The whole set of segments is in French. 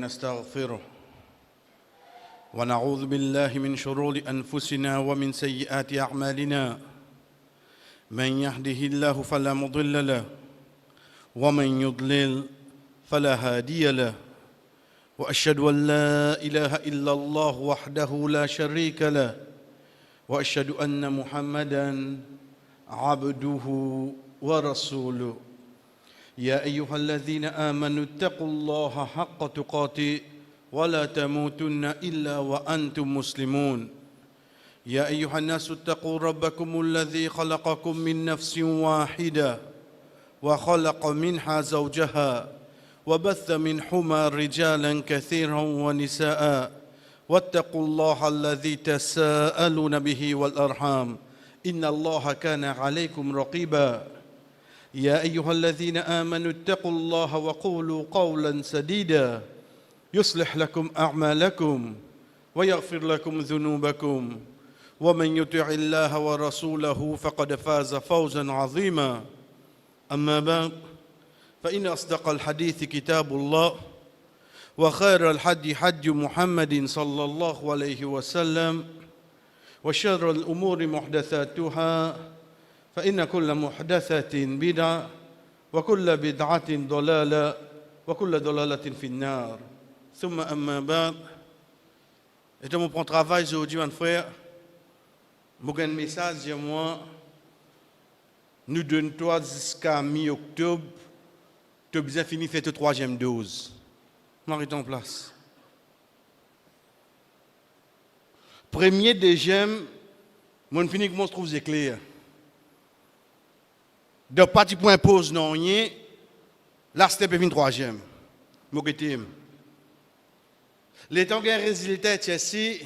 نستغفره ونعوذ بالله من شرور أنفسنا ومن سيئات أعمالنا من يهده الله فلا مضل له ومن يضلل فلا هادي له وأشهد أن لا إله إلا الله وحده لا شريك له وأشهد أن محمدًا عبده ورسوله يا أيها الذين آمنوا اتقوا الله حق تقاته ولا تموتن إلا وأنتم مسلمون يا أيها الناس اتقوا ربكم الذي خلقكم من نفس واحدة وخلق منها زوجها وبث منهما رجالا كثيرا ونساء واتقوا الله الذي تساءلون به والأرحام إن الله كان عليكم رقيبا يا أيها الذين آمنوا اتقوا الله وقولوا قولا سديدا يصلح لكم أعمالكم ويغفر لكم ذنوبكم ومن يطع الله ورسوله فقد فاز فوزا عظيما أما بعد فإن أصدق الحديث كتاب الله وخير الحدي حدي محمد صلى الله عليه وسلم وشر الأمور محدثاتها فإن كل محدثة بدعة وكل بدعة ضلالة وكل ضلالة في النار ثم أما بعد. Et dans mon travail aujourd'hui, mon frère, j'ai un message à moi. Nous donnons toi jusqu'à mi-octobre. Tu as besoin de finir faire ta troisième dose. M'arrête en place. Premier, deuxième, mon fini comment se trouve clair. De parti point pause non rien, la step est une troisième. Moketim. L'état gain résultat Chelsea,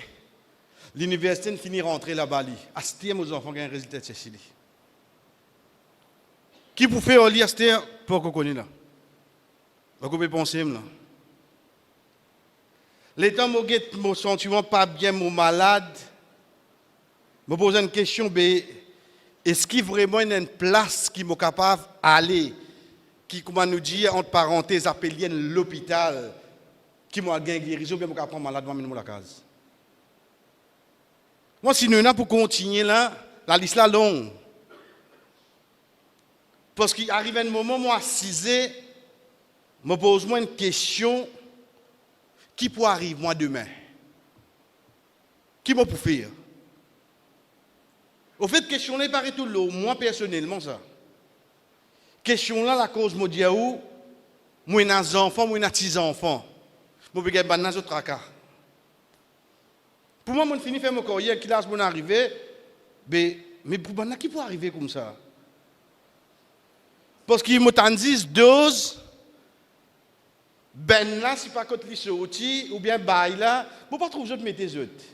l'université finit rentrer la Bali. Astir aux enfants gain résultat Chelsea. Qui pour faire lire Astir pour qu'on connaisse là. Vous pouvez penser là. L'état mon sentiment pas bien mon malade. Me pose une question est-ce qu'il y a vraiment une place qui est capable d'aller, qui, comment nous dire, entre parenthèses, appelée l'hôpital, qui m'a gagné guérison, bien capable prendre malade dans la case. Moi, si nous sommes pour continuer là, la liste est longue. Parce qu'il arrive un moment, moi, assisé, me pose moi une question, qui peut arriver moi demain? Qui m'a pour faire? Au fait, question là, paraît tout l'eau, moi personnellement, ça. Question là, la cause, moi, dis où, moi, j'ai des enfants, moi, j'ai 6 enfants. Moi, je vais faire des tracas. Pour moi, je finis de faire mon carrière, qui l'a arrivé, mais pour moi, qui peut arriver comme ça? Parce qu'il m'a dit 12, ben là, si pas contre les sorties, ou bien bail là, je ne peux pas trouver autres mettre les autres.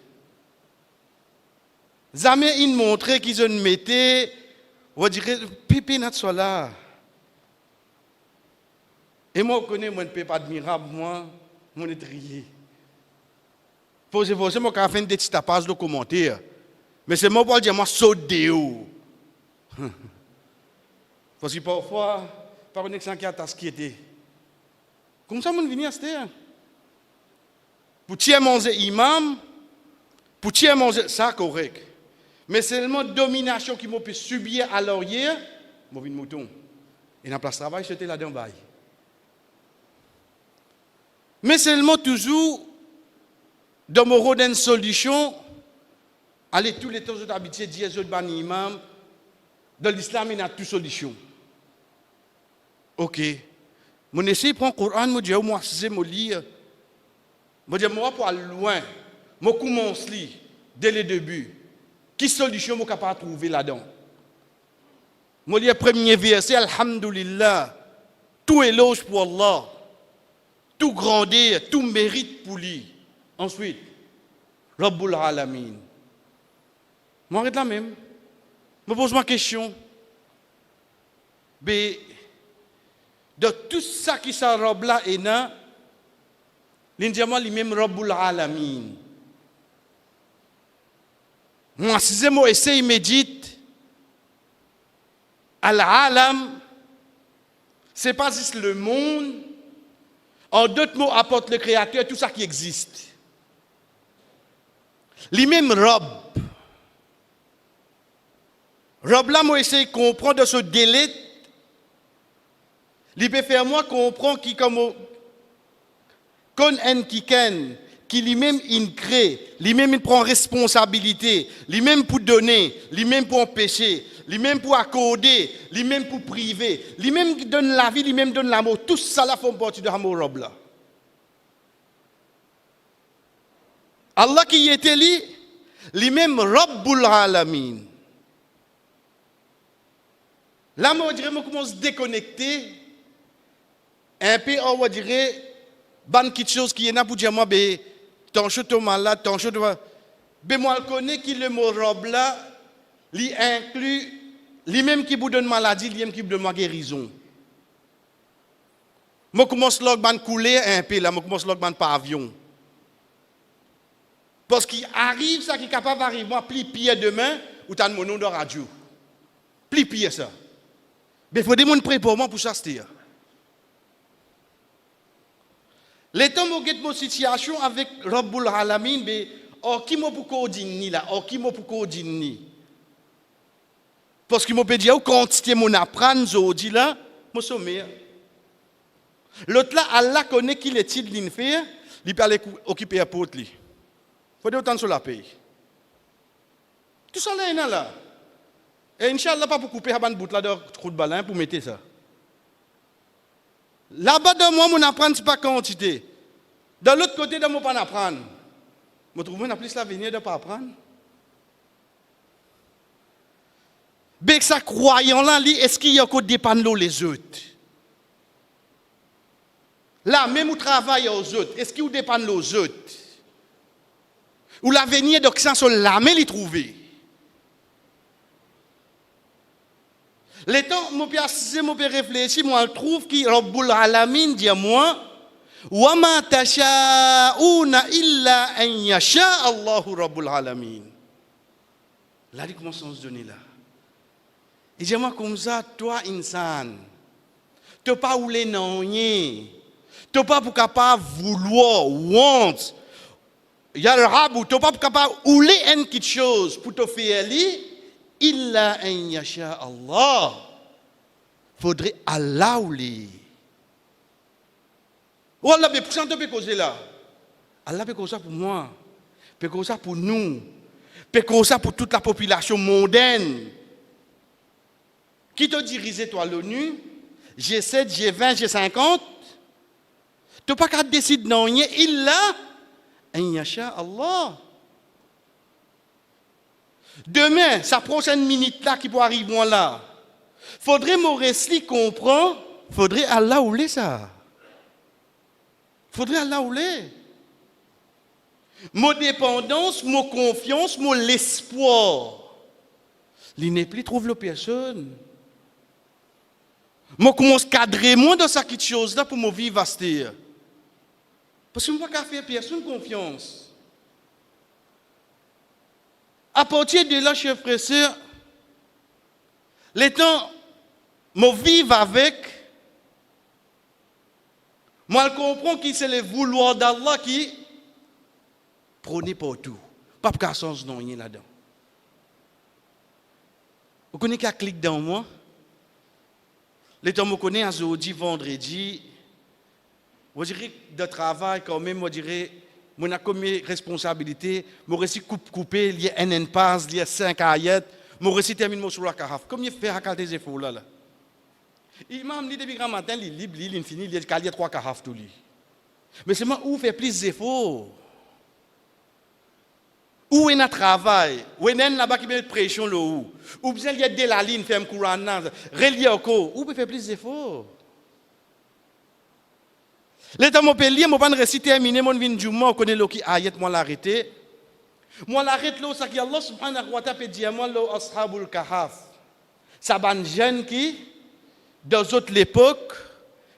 Jamais ils montraient qu'ils ont metté, on dirait, pépé n'a soit là. Et moi, je connais, moi, ne peux pas admirable, moi, mon étrier. Posez-vous, moi, quand je fais des petits tapages de commentaires, mais c'est moi pour dire, moi, saute de haut. Parce que parfois, par une excellente qui a tasqué. Comme ça, je viens à cette heure. Pour tirer manger imam, pour tirer manger, ça, correct. Mais c'est seulement domination qui m'a pu subir à l'arrière, je viens de mouton. Et dans la place de travail, j'étais là-dedans. Mais seulement toujours, dans mon rôle d'une solution, aller tous les temps d'habitude, dire aux autres imam, dans l'islam, il y a toute solution. Ok. Mon essaye prend le Coran, je dis, moi, c'est mon lire. Je dis, moi, pour aller loin, je commence à lire dès le début. Quelle solution je suis capable de trouver là-dedans? Je lis le premier verset, Alhamdulillah, tout éloge pour Allah, tout grandeur, tout mérite pour lui. Ensuite, Rabbul Alamin. Je m'arrête là même. Je me pose ma question. Mais, de tout ça qui s'est robe là et là, l'indiamant lui-même Rabbul Alamin. Moi, si je m'essaye médite, Al-Alam, ce n'est pas juste le monde, En d'autres mots, apporte le Créateur tout ça qui existe. Les mêmes robes. Robe là, moi, essaye de comprendre de ce délai. Il peut faire moi comprendre qui comme qu'on en qui lui-même il crée, lui-même il prend responsabilité, lui-même pour donner, lui-même pour empêcher, lui-même pour accorder, lui-même pour priver, lui-même qui donne la vie, lui-même donne l'amour. Tout ça là font partie de l'amour robe là. Allah qui était lui-même Rabbul Alamin. Là, moi, je dirais, je commence à déconnecter un peu, on dirait, ban quelque chose qui est là pour dire, moi, ton chou est malade, ton chou est... Mais moi, je connais que le mot robe là, il inclut, lui-même qui vous donne maladie, lui-même qui vous donne guérison. Je commence à couler un peu, là, je commence à par avion. Parce qu'il arrive, ça qui est capable d'arriver, moi, pli pied demain, ou tu as mon nom de radio. Pli pied ça. Mais il faut des gens préparés pour ça. Les temps où j'ai une situation avec Rabbul Alamin, mais qui m'a pour coordonner là, qui m'a pour coordonner. Parce qu'il m'a dit que quantité mon apprendre aujourd'hui là, moi sommet. L'autre là, Allah connaît qui les titres qu'il fait, il peut aller occuper la porte lui. Faut autant sur la paye. Tout ça là, là. Et Inch'Allah, pas pour couper un bout là de trou de ballon pour mettre ça. Là-bas, dans moi, mon apprendre, ce n'est pas quantité. Dans l'autre côté, dans mon pas apprendre. Je trouve que plus l'avenir de ne pas apprendre. Mais que ça croyant là, est-ce qu'il y a encore dépendre les autres? Là, même au travail aux autres, est-ce qu'il dépend aux autres? Ou l'avenir de ça sur la main, les trouver? Les temps, je peux réfléchir, moi, je trouve que Rabbul Alamin dit à moi, wa ma tasha'una illa an yasha Allahu Rabbul Alamin. Là, il commence à se donner là. Il dit moi comme ça, toi, insan, tu n'as pas voulu non, tu n'as pas pour capable vouloir, want. Il y a le rabou, tu n'as pas pour capable vouloir quelque chose pour te faire lui. Illa an yasha Allah. Faudrait Allah ou les. Oh Allah, mais pourquoi tu peux causer là? Allah peut causer pour moi. Peut causer pour nous. Peut causer pour toute la population mondaine. Qui te dirige toi l'ONU? G7, G20, G50? Tu n'as pas qu'à décider non, illa an yasha Allah. Demain, sa prochaine minute là qui peut arriver moi là. Faudrait Moresli comprendre, faudrait Allah ouler ça. Faudrait Allah ouler. Mon dépendance, mon confiance, mon l'espoir. Il n'est plus trouve la personne. Moi commence à cadrer moi dans cette petite chose là pour me vivre vaster. Parce que je ne peux pas faire personne confiance. À partir de là, chers frères et sœurs, les temps, je vivre avec, moi je comprends que c'est le vouloir d'Allah qui prône partout. Pas pour sens non là-dedans. Vous connaissez qu'à cliquer dans moi? Les temps, je connais à jeudi, vendredi, je dirais de travail quand même, je dirais. Mon a comme responsabilité, mon récit coupé, il y a un passe, il y a 5 ayats, mon récit termine sur la carafe. Comme il fait à des efforts là. Imam dit depuis grand matin, il libre, il finit, il y a 3 carafes tout lui. Mais c'est moi où fait plus d'efforts. Où est un travail, où est un là-bas qui met pression là où. Ou bien il y a de la ligne, fait un courant, relié au corps, où peut faire plus d'efforts. L'état mon pays, mon ban récit terminé, mon vin du mois, on connaît le qui ayat, moi l'arrêter. Moi l'arrête là, ça qui Allah subhanahu wa ta'ala dit à moi, lo ashabul kahaf. Ça ban jeune qui, dans autres l'époque,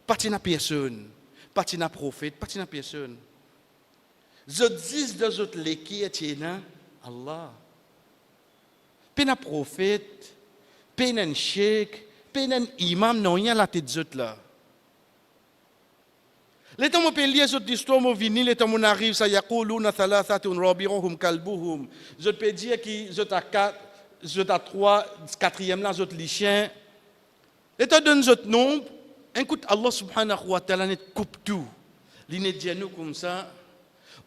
parti na personne, parti na prophète, parti na personne. Zot dis dans autres l'équipe qui est Allah. Pe na prophète, pe na cheikh, pe na imam, non y a la tête zot là. Les temps où lire cette histoire, mon vini, les temps où on arrive, ça yaquluna thalathatun rabi'uhum kalbuhum. Je peux dire que je t'ai quatre, je t'ai trois, quatrième là, je t'ai les chiens. Les temps donne ce nombre, écoute, Allah subhanahu wa ta'ala net coupe tout. L'inet dit nous comme ça,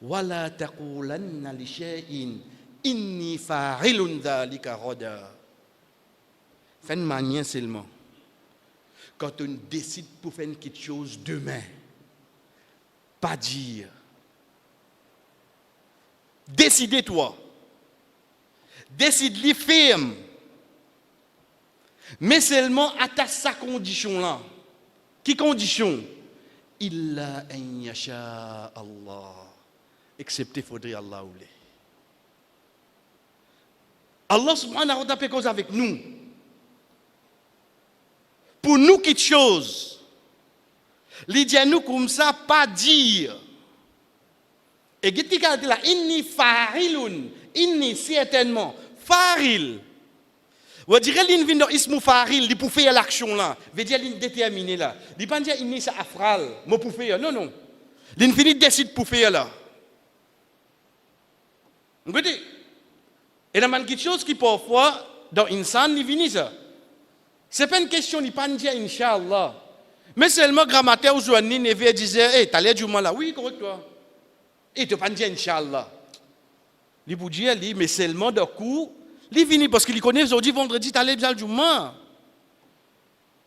wala taqulanna li shay'in inni fa'ilun dhalika ghada. Fait une manière seulement. Quand on décide pour faire quelque chose demain, pas dire. Décidez-toi. Décide-les ferme. Mais seulement à sa condition là. Qui condition? Illa an yasha Allah. Excepté faudrait Allah ou les. Allah subhanahu wa ta'ala fait cause avec nous. Pour nous quelque chose. Il dit à nous comme ça, pas dire. Et qui dit là, inni fa'ilun, inni certainement, fa'il. Vous direz l'in vient dans ismu fa'il, il pour faire l'action là. Veut dire l'in déterminé là. Il pas dire inni ça afral, mo pour faire. Non non. L'infini décide pour faire là. Vous voyez? Et il y a quelque chose qui parfois dans insan il vient ça. C'est pas une question il pas dire inshallah. Mais seulement grammaire aujourd'hui Neve disait "Eh, t'as l'air du mal là." Oui, correct toi. Et tu pas dire inshallah. Il pour dire lui mais seulement d'un coup il vient parce qu'il connaît aujourd'hui vendredi t'as l'air bien du mal.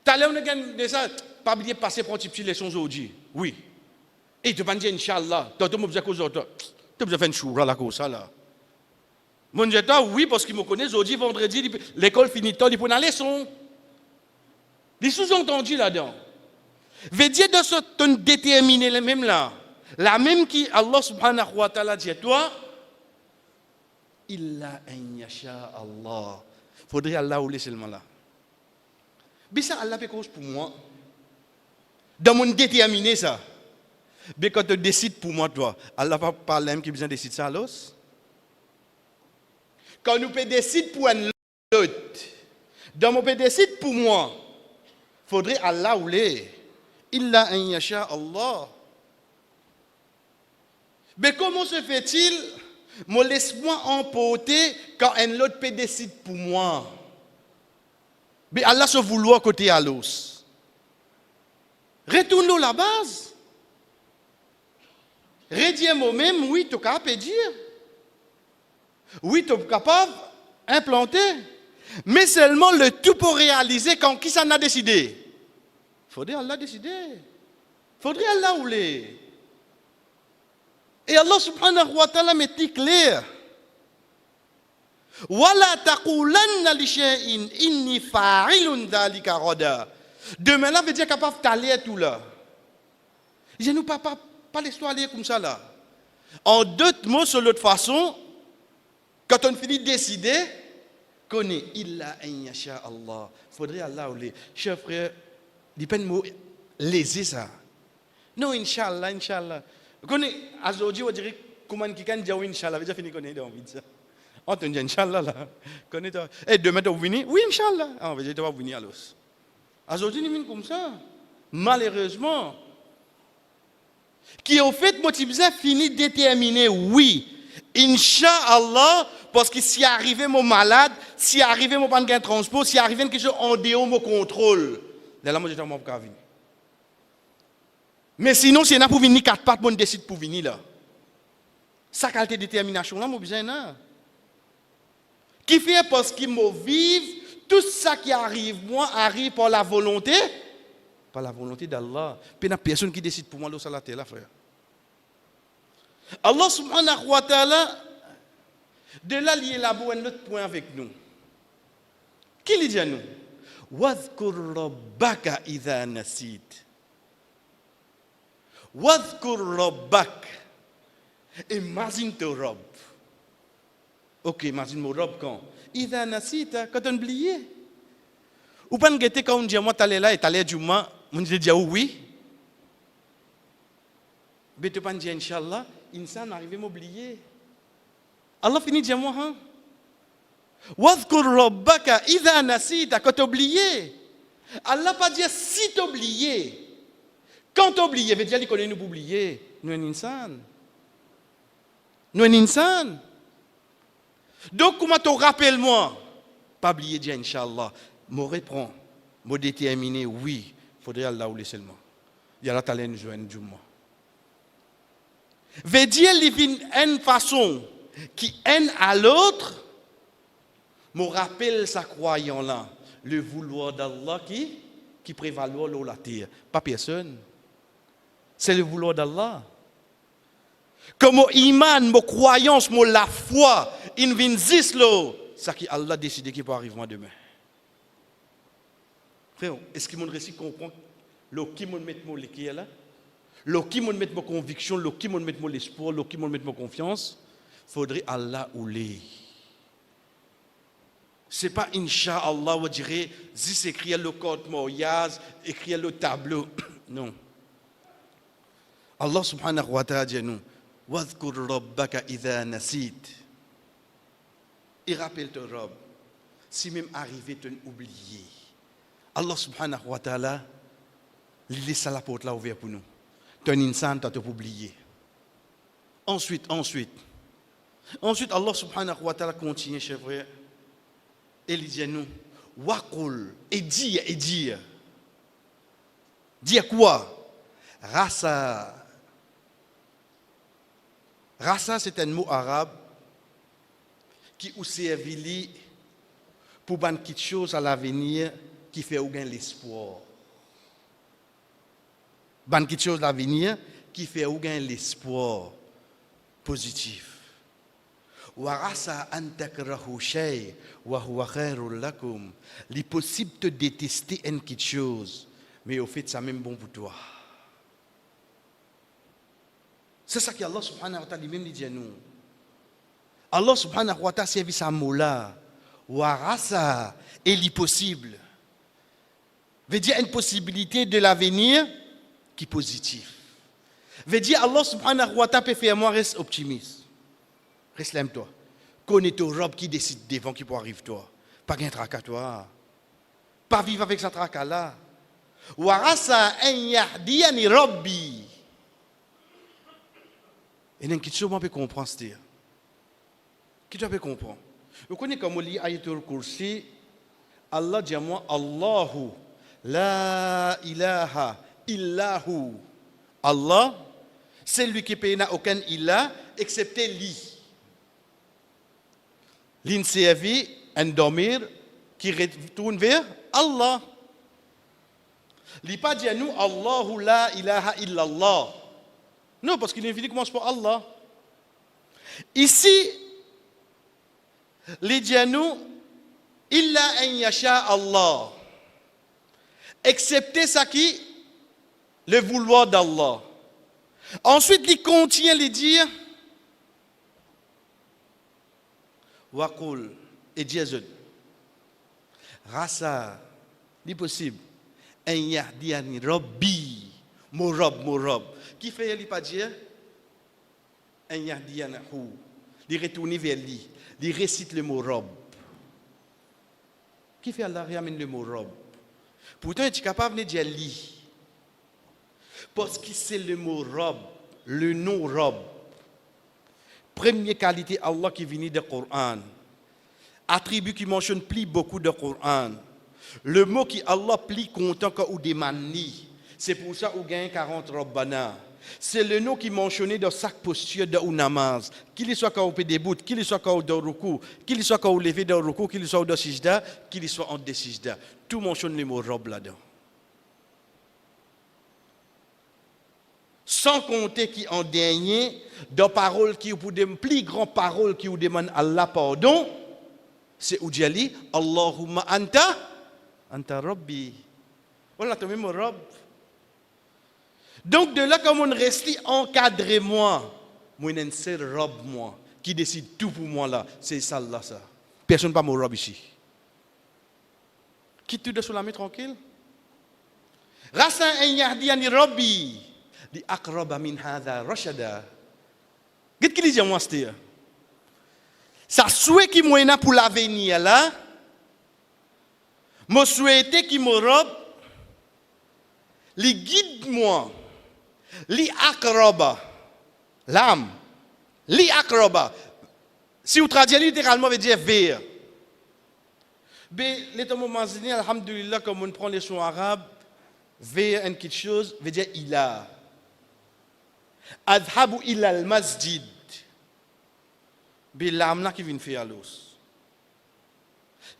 T'as l'air on a gagné ça pas bien passer pour un petit leçon aujourd'hui. Oui. Et tu pas dire inshallah. Toi tu me dis cause toi. Tu me faire une choura là comme ça là. Mon Dieu toi oui parce qu'il me connaît aujourd'hui vendredi l'école finit tôt il pour une leçon. Il sous-entendu là-dedans. Veut dire de ce ton déterminé le même là. La même qui Allah subhanahu wa ta'ala dit toi illa an yasha Allah. Faudrait Allah ou seulement là. Mais ça Allah fait cause pour moi. Dans mon déterminé ça. Mais quand tu décides pour moi toi, Allah va parler qui besoin de décider ça alors. Quand nous peut décider pour un autre. Dans mon peut décider pour moi. Faudrait Allah ou les. Illa an yasha Allah. Mais comment se fait-il? Me laisse-moi emporter quand un autre peut décider pour moi. Mais Allah se vouloir côté à l'os. Retourne-nous la base. Redis moi-même, oui, tu es capable de dire. Oui, tu es capable d'implanter. Mais seulement le tout pour réaliser quand qui s'en a décidé. Faudrait Allah décider. Faudrait Allah ou les. Et Allah subhanahu wa ta'ala met clair. Wala taqulanna li shay'in inni fa'ilun dhalika ghada. Demain là veut dire capable d'aller tout là. Je nous pas l'histoire aller comme ça là. En d'autres mots sur l'autre façon, quand on finit de décider, connaît illa an yasha Allah. Faudrait Allah ou les. Chers frères, il pas de mot léser ça. Non, Inch'Allah, Inch'Allah. Vous connaissez, aujourd'hui, on dirait comment quelqu'un dit Inch'Allah, déjà fini connaître envie de ça. On te dit Inch'Allah là. Connais-toi. Et demain, tu vas venir? Oui, Inch'Allah. Ah, on va dire, tu vas venir alors. Aujourd'hui, il est comme ça. Malheureusement. Qui au fait, motivé, fini déterminé, oui. Inch'Allah, parce que si arrivé mon malade, si arrivé mon pas de transport, si arrivé quelque chose en dehors de mon contrôle. Là, moi, je ne vais pas venir. Mais sinon, si on a pour venir, 4 pattes, on décide pour venir là. Sa qualité de détermination là, moi, besoin là. Qui fait parce qu'il me vive, tout ça qui arrive, moi, arrive par la volonté d'Allah. Puis il n'y a personne qui décide pour moi, là, ça la terre, là, frère. Allah subhanahu wa ta'ala, de là, il élabore un autre point avec nous. Qui lui dit à nous? وَاذْكُرْ رَبَّكَ إِذَا نَسِيتَ. وَاذْكُرْ رَبَّكَ. Imagine ton robe. Ok, imagine mon robe quand? إِذَا نَسِيتَ, quand on oublie. Ou pas guetter quand on dit moi t'allais là et t'allais du mois, on dit oui. Mais tu pas dire Inch'Allah, insan arrive à m'oublier. Allah finit dire moi hein. Wadhkur rabbaka idha nasita, quand tu oublié. Allah pas dire si tu oublié. Quand tu oublies, veut dire qu'il connaît nous pour oublier. Nous sommes insan. Nous sommes insan. Donc, comment tu rappelles-moi? Pas oublier dire, Inch'Allah. Je réponds, je déterminé, oui, il faudrait Allah ou seulement. Il y a la talent de moi. Veut dire qu'il y a une façon qui aime à l'autre, me rappelle sa croyant là, le vouloir d'Allah qui prévaut dans la terre. Pas personne. C'est le vouloir d'Allah. Comme mon iman, mon croyance, mon la foi, il vient juste là, ça qui Allah décide qui peut arriver demain. Frère, est-ce que mon récit comprend le qui me met mon l'équipe là? Le qui me met mon conviction, le qui me met mon espoir, le qui me met mon confiance, faudrait Allah ou les. C'est pas Inch'Allah, on dirait, si écrire le code Moyaz, écrire le tableau. Non. Allah subhanahu wa ta'ala dit nous, وَذْكُرْ رَبَّكَ إِذَا نَسِيتَ. Et rappelle-toi, Rob, si même arrivé, tu oublié. Allah subhanahu wa ta'ala, il laisse la porte là ouverte pour nous. Tu es un insan, tu as oublié. Ensuite, Allah subhanahu wa ta'ala continue, chers frères. Et il dit à nous, Waqul, et dire. Dire quoi? Rasa. Rasa, c'est un mot arabe qui ou servi pour ban quelque chose à l'avenir qui fait ou gain l'espoir. Ban quelque chose à l'avenir qui fait ou gain l'espoir positif. Wa rasa an takrahu shay wa huwa khairul lakum. Il est possible de détester une quelque chose, mais au fait ça même bon pour toi. C'est ça qu'Allah subhanahu wa ta'ala lui-même dit à nous. Allah subhanahu wa ta'ala servi sa mot-là. Wa rasa, et l'impossible. Veut dire une possibilité de l'avenir qui est positive. Veut dire Allah subhanahu wa ta'ala peut faire moi reste optimiste. Reste l'aime-toi. Connais ton robe qui décide devant qui peut arriver toi. Pas un tracas toi. Pas vivre avec ce tracas-là. Wa rasa an yahdiyani rabbi. Et il y a une question qu'on peut comprendre, c'est-à-dire. Qui tu peux comprendre? Vous connaissez comme on lit Ayatul Kursi, Allah dit à moi, Allahu, la ilaha illahu. Allah, c'est lui qui paye n'a aucun ilah, excepté lui. L'inservi, un dormir, qui retourne vers Allah. Il n'a pas dit à nous, Allahu la ilaha illallah. Non, parce qu'il l'infini commence par Allah. Ici, les dit à nous, illa an yasha Allah. Excepté ça qui, le vouloir d'Allah. Ensuite, il contient les dire, waqul, et diazun. Rasa, c'est possible. An yahdiyani rabbi, mon rob. Qui fait il pas dire un yahdiyanahu, il retourne vers lui, il récite le mot rob. Qui fait Allah ramène le mot rob? Pourtant il est capable de dire lui. Parce que c'est le mot rob, le nom rob. Première qualité Allah qui vient du Coran. Attribut qui mentionne plus beaucoup de Coran. Le mot qui Allah plie content quand ou demande. C'est pour ça qu'on gagne 40 Rabbana. C'est le nom qui est mentionné dans chaque posture de namaz. Qu'il soit quand on fait des bouts, qu'il soit quand on dort ruku, qu'il soit quand on lève dans ruku, qu'il soit dans sijda, qu'il soit en sijda. Tout mentionne le mot Rabb là-dedans. Sans compter qui en dernier, dans paroles qui pour des plus grandes paroles qui vous demandent Allah pardon, c'est Oudjali, Allahumma anta Rabbi. Voilà, tu même Rabb. Donc de là, comme on reste encadré moi un seul robe moi, qui décide tout pour moi là, c'est ça là ça. Personne pas mon robe ici. Quitte tout de sur la main tranquille. Rasa an yahdiyani rabbi li aqraba min hadha rashada. Qu'est-ce qu'il dit moi c'est ça souhait qui moi pour l'avenir là. Moi souhaiter qui me robe les guide moi Li akraba, l'âme. Li akraba. Si vous traduisez littéralement, veut dire vers. Mais l'état moment, alhamdulillah, comme on prend les sons arabes, vers une quelque chose, veut dire il a. Adhabu ila al-masjid. Mais l'âme là qui vient faire l'os.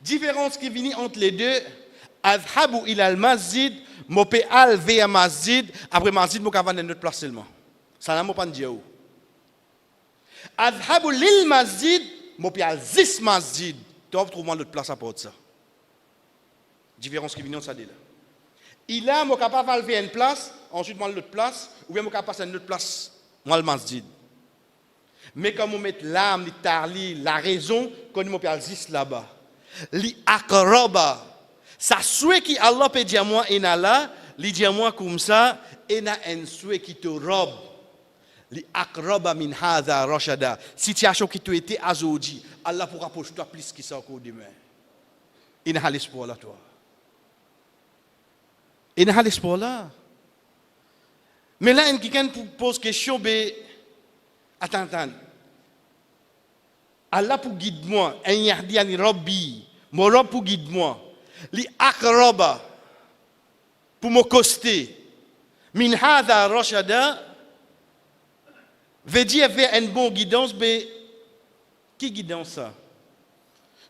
Différence qui vient entre les deux, adhabu ila al-masjid, mopé al vers masjid, après masjid, mo kava dans notre place seulement. Ça n'a pas dit où. Adhabu lil masjid, mopé al zis masjid. Tu vas trouver l'autre place à part de ça. Différence qui vient entre ça là. Il a, mon capable de faire une place, ensuite moi l'autre place, ou bien mon capable passer une autre place, moi le masjid. Mais quand on met l'âme, le tarli, la raison, quand on peut aller là-bas, li akraba, ça souhait qui Allah peut dire moi et là, li dire moi comme ça, et na un souhait qui te robe. Li akraba min hadha rashada. Situation qui te était azodi, Allah pourra poser toi plus qui ça encore demain. Il n'a pas l'espoir là toi. Il n'a pas l'espoir là. Mais là, quelqu'un pose question, attends. Allah pour guide moi, en yahdi ani rabbi, mon rob pour guide moi. Li akraba pour me coster. Min hadha rashada veut dire vers une bonne guidance, mais qui guidance ça?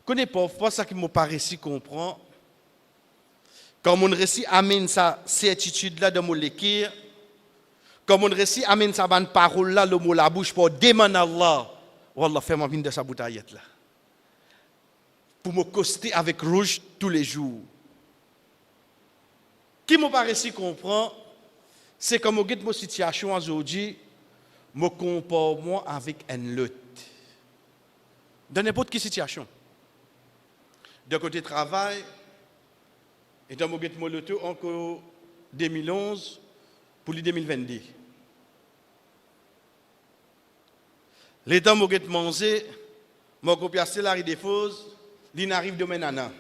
Connais pas ça qui me paraît si comprend. Quand on réussit à amener sa certitude là dans mon l'écrire, quand on réussit à amener sa bonne parole là, le mot la bouche pour demander à Allah, Wallah, fais-moi venir de sa bouteille là. Pour me coster avec rouge tous les jours. Qui me paraît si comprend, c'est comme je mon situation aujourd'hui, me compare moi avec un lot. Dans n'importe quelle situation. De côté travail, et dans mon loto encore 2011 pour le 2022. Les temps où je mangé, je copié la des fauses, il n'arrive de maintenant.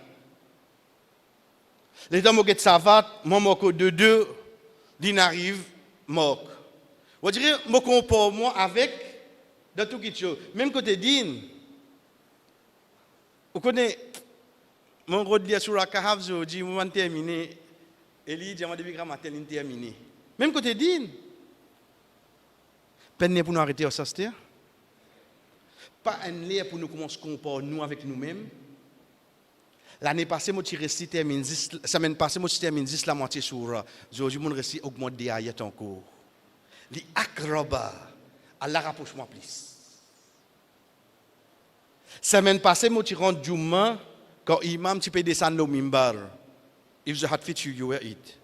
Les temps où je savate, je de deux, il n'arrive mort. Vous direz, je compare moi avec dans tout quelque chose. Même côté din, vous connaissez, mon gros dia sur la cave, je dis, moment terminé, et lui dit, depuis grammaire, il terminé. Même côté din, peine pour nous arrêter au sastéa. Pas un lien pour nous commencer à comparer nous avec nous-mêmes. L'année passée, je suis terminé 10, la semaine passée, je suis terminé 10 la moitié sur. Aujourd'hui, je suis augmenté des ayats encore. Les akraba, Allah rapproche-moi plus. Semaine passée, je suis rendu Juma, quand l'imam peut descendre au mimbar. If the hat fits you, you wear it.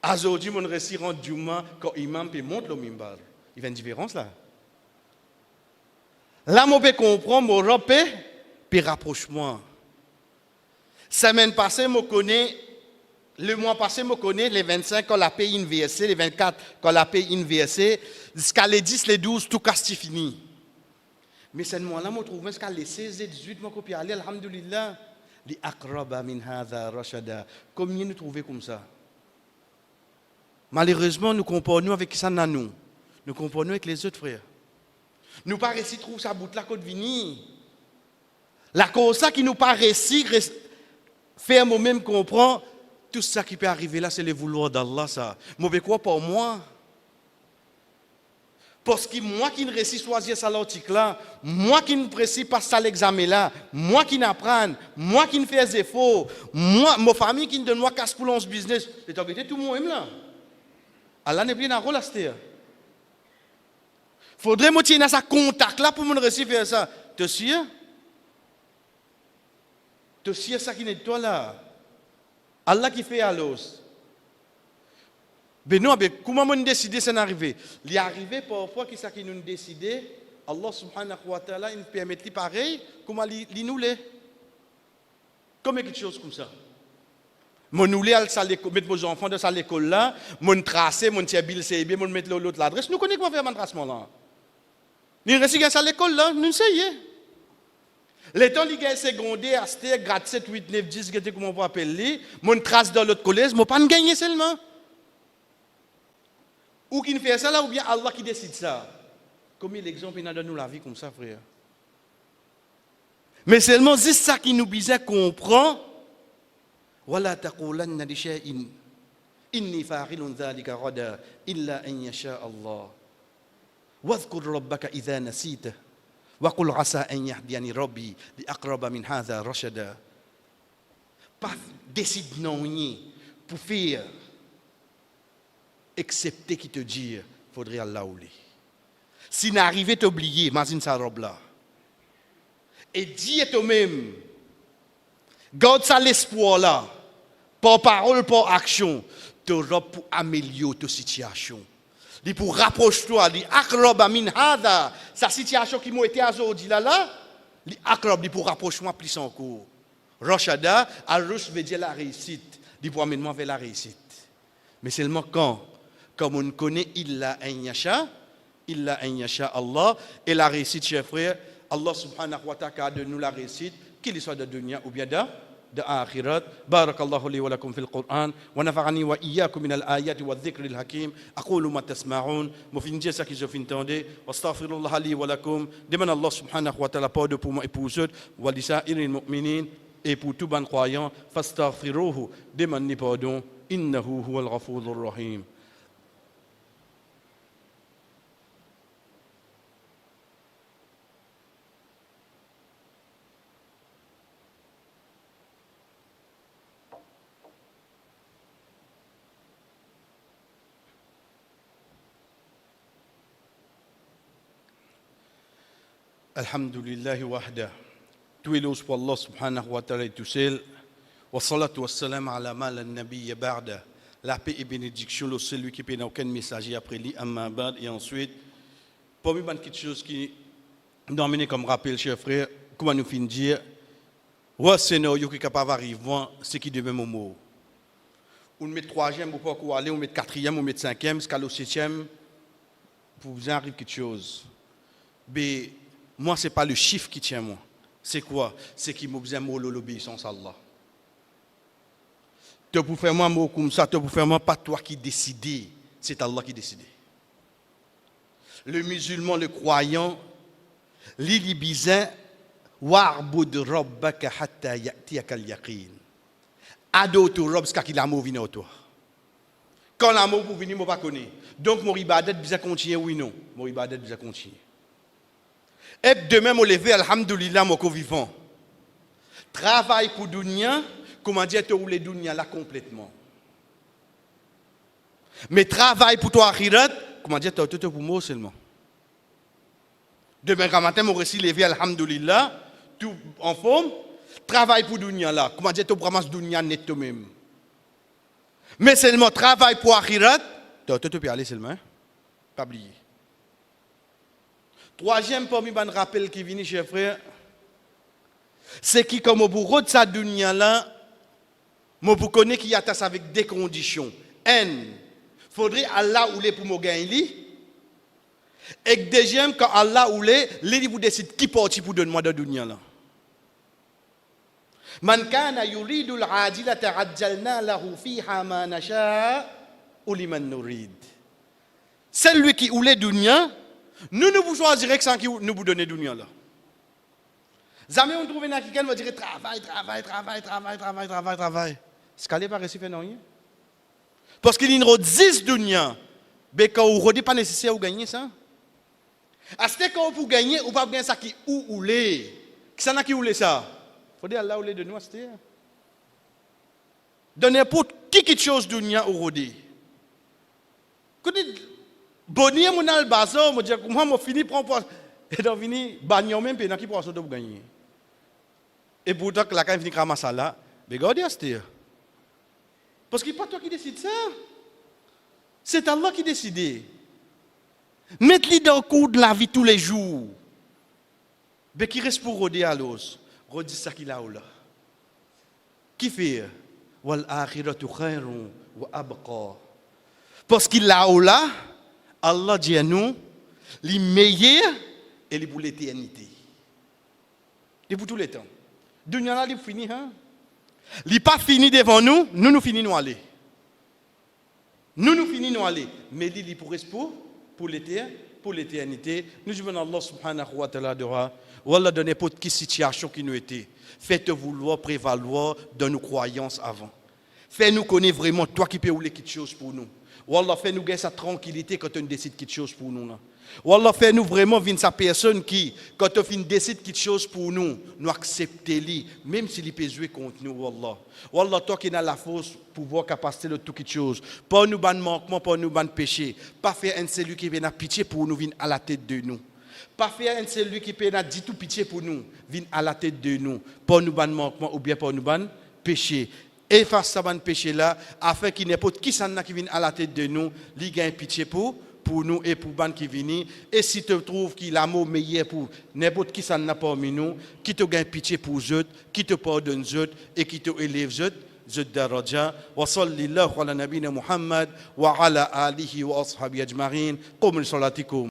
Aujourd'hui, je suis rendu Juma, quand l'imam peut monter au mimbar. Il y a une différence là. Là, je peux comprendre, je repère, puis rapproche-moi. Semaine passée, je connais, le mois passé, je connais les 25 quand la paix est inversée, les 24 quand la paix est inversée, jusqu'à les 10, les 12, tout casse fini. Mais ce mois-là, je trouve jusqu'à les 16, les 18, je peux aller, alhamdulillah, li akraba min hadha rashada. Combien nous trouvons comme ça? Malheureusement, nous comparons avec qui ça n'a nous. Nous comparons avec les autres frères. Nous pas réussi trouver sa bout là côte vini. La cause ça qui nous pas réussi faire moi-même comprendre tout ça qui peut arriver là c'est le vouloir d'Allah ça. Mauvais quoi pour moi? Parce que moi qui ne réussis choisir ça l'article là, moi qui ne précise pas ça l'examen là, moi qui n'apprends, moi qui ne fais des efforts, moi ma famille qui ne donne moi casse pour ce business, c'est en tout le monde là. Allah n'est plus dans rôle à ce faudrait me tenir dans ce contact là pour me réussir faire ça. Tu sais? Tu sais ça qui n'est toi là. Allah qui fait à l'os. Mais non, comment on décide ça n'arriver? Il est arrivé parfois qui ça qui nous décide. Allah subhanahu wa ta'ala il nous permet de pareil. Comment il nous l'est? Comme quelque chose comme ça. Mon nous mettre nos enfants dans cette école là, mon tracer, mon tirer bill c'est bien, mon mettre l'autre l'adresse. Nous connaissons comment faire mon tracement là. Ni réussi à l'école là, nous essayons. Les temps les gars secondaire, aster, grade 7, 8, 9, 10, comment on peut appeler, mon trace dans l'autre collège, moi pas gagner seulement. Ou qui fait ça là, ou bien Allah qui décide ça. Combien d'exemples il a donné nous la vie comme ça, frère? Mais seulement c'est ça qui nous besoin comprendre. Wala taqulanna li shay'in inni fa'ilun dhalika ghadan illa an yasha Allah. Wadhkur rabbaka idha nasita wa qul asa an yahdiyani rabbi li aqraba min hadha rashada. Pas décide non rien pour faire excepté qui te dit faudrait Allah ouler. Si n'arrivait t'oublier, imagine sa robe là. Et dis toi-même, garde ça l'espoir là, par parole, par action, te robe pour améliorer ta situation. Pour rapprocher-toi, li akraba min hada, sa situation qui m'a été aujourd'hui là, li akrab, pour rapprocher-moi plus encore. Roshada, al-rush veut dire la réussite, pour amener-moi vers la réussite. Mais seulement quand, comme on connaît, illa an yasha Allah, et la réussite, chers frères, Allah subhanahu wa ta'ala de nous la réussite, qu'il soit de dunya ou bien de akhirat. Barakallahu li wa lakum fil Qur'an, wa nafa'ani wa iyyakum min al-ayati wa dhikri al-hakim. Aqulu ma tasma'un, mo fin dire ça que je fin entendre. Astaghfirullah li wa lakum. Demande Allah subhanahu wa ta'ala pardon pour moi et pour vous autres, wa li sa'iril mu'minin, et pour tout bon croyant, fastaghfiruhu, demande pardon, innahu huwal ghafurur rahim. Alhamdulillah wahda. Tout est pour Allah subhanahu wa ta'ala tout seul. Wa salatu wa salam ala mal al-nabiy ba'da. La paix et bénédiction le celui qui peut aucun messager après lui amma ba'd. Et ensuite, parmi les petites choses qui nous amènent comme rappel, chers frères, comment nous finir dire, ouais scénario qui est capable d'arriver, c'est qui devait mon mot. On met troisième, ou pas quoi aller, on met quatrième, on met cinquième, jusqu'à le septième, pour vous arriver quelque chose. Mais moi, ce n'est pas le chiffre qui tient moi. C'est quoi? C'est qui m'a besoin de l'obéissance à Allah. Tu peux faire moi mot comme ça, tu peux faire moi pas toi qui décide, c'est Allah qui décide. Le musulman, le croyant, l'ili bizin, wa'bud rabbaka hatta ya'tiyaka al-yaqin. Ado tu rob ska qu'il a mot vino toi. Quand l'amour pour venir, moi pas connaître. Donc mon ibadat bizin continuer oui non, mon ibadat bizin continuer. Et demain, je me lever, alhamdoulilah, mon vivant. Travail pour dunya, comment dire, tu roules dunya là complètement. Mais travail pour toi, akhirat, comment dire, tu as tout pour moi seulement. Demain, quand matin, je me réussi lever, alhamdoulilah, tout en forme. Travail pour dunya là, comment dire, tu ramasses dunya net toi-même. Mais seulement travail pour akhirat, tu as tout pour aller seulement, hein? Pas oublier. Troisième parmi les rappels qui viennent, chers frères, c'est qui, comme au bout de sa dunya là, vous connaissez qu'il y a avec des conditions. Il faudrait Allah ou les pour me gagner. Et deuxième, quand Allah ou les vous décide qui partit pour donner moi de dunya là. Man kana yuridu al-ajilata ajjalna lahu fiha ma nasha ou liman nurid. Celui qui ou les dunya, nous vous choisirons sans qui nous vous donnez dunya là. Jamais on trouve un qui va dire travail. Ce qu'elle n'est pas réussi faire non rien. Parce qu'il y a 10 dunya, mais quand vous ne pas nécessaire de gagner ça. À ce quand vous gagner, vous pas bien ça qui ou les. Qui ça qui ou les ça. Faut dire Allah ou les de nous c'était. De n'importe qui chose dunya ou rodé. Bonnier mon al bazar me dire comment moi fini prend et donc fini bagnon même pendant qui pour pour gagner et pourtant que la quand fini ramasser là mais regardez aster parce que pas toi qui décide ça c'est Allah qui décide mettre-lui dans le cours de la vie tous les jours mais qui reste pour roder à l'os redis ça qu'il a là qui fait wal akhiratu khairun wa abqa parce qu'il a là Allah dit à nous, les meilleurs et les pour l'éternité. Et pour tous les temps. Dunya là, il fini, hein? Il n'est pas fini devant nous, nous finissons aller. Nous finissons aller, mais il pour l'éternité. Nous demandons Allah subhanahu wa ta'ala de Wallah de n'importe quelle situation qui nous était. Faites vouloir prévaloir de nos croyances avant. Fais-nous connaître vraiment toi qui peux rouler quelque chose pour nous. Wallah, fais-nous gagner sa tranquillité quand on décide quelque chose pour nous. Wallah, fais-nous vraiment venir sa personne qui, quand on décide quelque chose pour nous, nous accepter, même s'il peut jouer contre nous, Wallah. Wallah, toi qui as la force, pouvoir, capacité de tout quelque chose. Pas nous ban manquement, pas nous ban péché. Pas faire un celui qui vient à pitié pour nous, venir à la tête de nous. Pas faire un celui qui peut dire tout pitié pour nous, venir à la tête de nous. Pas nous ban manquement ou bien pas nous ban péché. Efface ce péché là, afin qu'il n'importe qui s'en qui vient à la tête de nous, lui gagne pitié pour nous et pour ban qui viennent. Et si tu trouves qu'il a mot meilleur pour n'importe qui s'en n'a parmi nous, qui te gagne pitié pour eux, qui te pardonne eux et qui te élève eux. زد درجة وصلى الله على نبينا محمد وعلى آله وأصحابه أجمعين قوموا لصلاتكم